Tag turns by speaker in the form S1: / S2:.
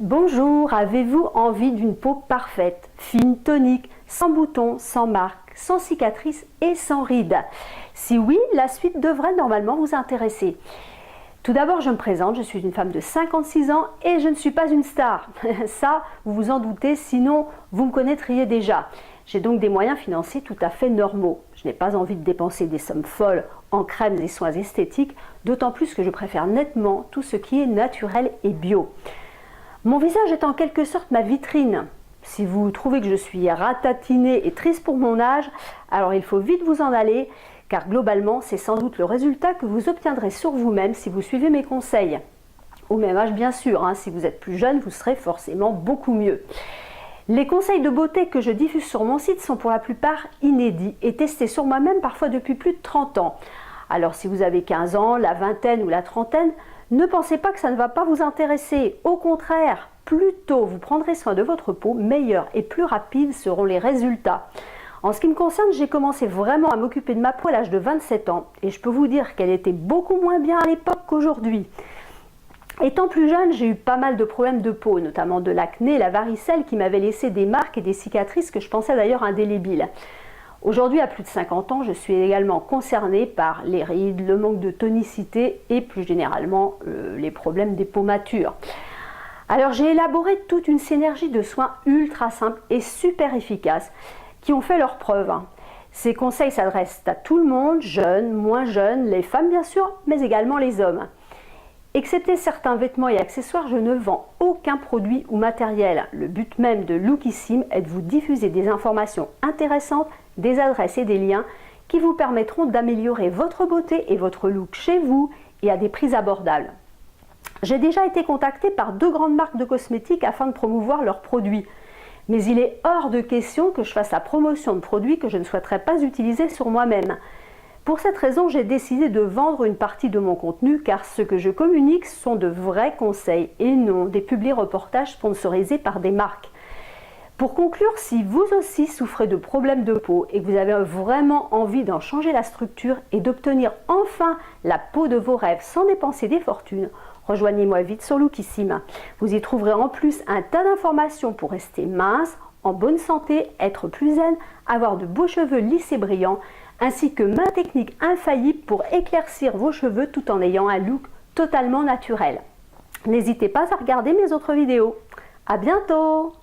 S1: Bonjour, avez-vous envie d'une peau parfaite, fine, tonique, sans boutons, sans marques, sans cicatrices et sans rides? Si oui, la suite devrait normalement vous intéresser. Tout d'abord, je me présente, je suis une femme de 56 ans et je ne suis pas une star. Ça, vous vous en doutez, sinon vous me connaîtriez déjà. J'ai donc des moyens financiers tout à fait normaux. Je n'ai pas envie de dépenser des sommes folles en crèmes et soins esthétiques, d'autant plus que je préfère nettement tout ce qui est naturel et bio. Mon visage est en quelque sorte ma vitrine. Si vous trouvez que je suis ratatinée et triste pour mon âge, alors il faut vite vous en aller, car globalement, c'est sans doute le résultat que vous obtiendrez sur vous-même si vous suivez mes conseils. Au même âge, bien sûr, si vous êtes plus jeune, vous serez forcément beaucoup mieux. Les conseils de beauté que je diffuse sur mon site sont pour la plupart inédits et testés sur moi-même parfois depuis plus de 30 ans. Alors si vous avez 15 ans, la vingtaine ou la trentaine, ne pensez pas que ça ne va pas vous intéresser. Au contraire, plus tôt vous prendrez soin de votre peau, meilleurs et plus rapides seront les résultats. En ce qui me concerne, j'ai commencé vraiment à m'occuper de ma peau à l'âge de 27 ans et je peux vous dire qu'elle était beaucoup moins bien à l'époque qu'aujourd'hui. Étant plus jeune, j'ai eu pas mal de problèmes de peau, notamment de l'acné et la varicelle qui m'avaient laissé des marques et des cicatrices que je pensais d'ailleurs indélébiles. Aujourd'hui, à plus de 50 ans, je suis également concernée par les rides, le manque de tonicité et plus généralement les problèmes des peaux matures. Alors j'ai élaboré toute une synergie de soins ultra simples et super efficaces qui ont fait leurs preuves. Ces conseils s'adressent à tout le monde, jeunes, moins jeunes, les femmes bien sûr, mais également les hommes. Excepté certains vêtements et accessoires, je ne vends aucun produit ou matériel. Le but même de Lookissime est de vous diffuser des informations intéressantes, des adresses et des liens qui vous permettront d'améliorer votre beauté et votre look chez vous et à des prix abordables. J'ai déjà été contactée par 2 grandes marques de cosmétiques afin de promouvoir leurs produits. Mais il est hors de question que je fasse la promotion de produits que je ne souhaiterais pas utiliser sur moi-même. Pour cette raison, j'ai décidé de vendre une partie de mon contenu car ce que je communique sont de vrais conseils et non des publi-reportages sponsorisés par des marques. Pour conclure, si vous aussi souffrez de problèmes de peau et que vous avez vraiment envie d'en changer la structure et d'obtenir enfin la peau de vos rêves sans dépenser des fortunes, rejoignez-moi vite sur Lookissime. Vous y trouverez en plus un tas d'informations pour rester mince, en bonne santé, être plus zen, avoir de beaux cheveux lisses et brillants, ainsi que ma technique infaillible pour éclaircir vos cheveux tout en ayant un look totalement naturel. N'hésitez pas à regarder mes autres vidéos. À bientôt!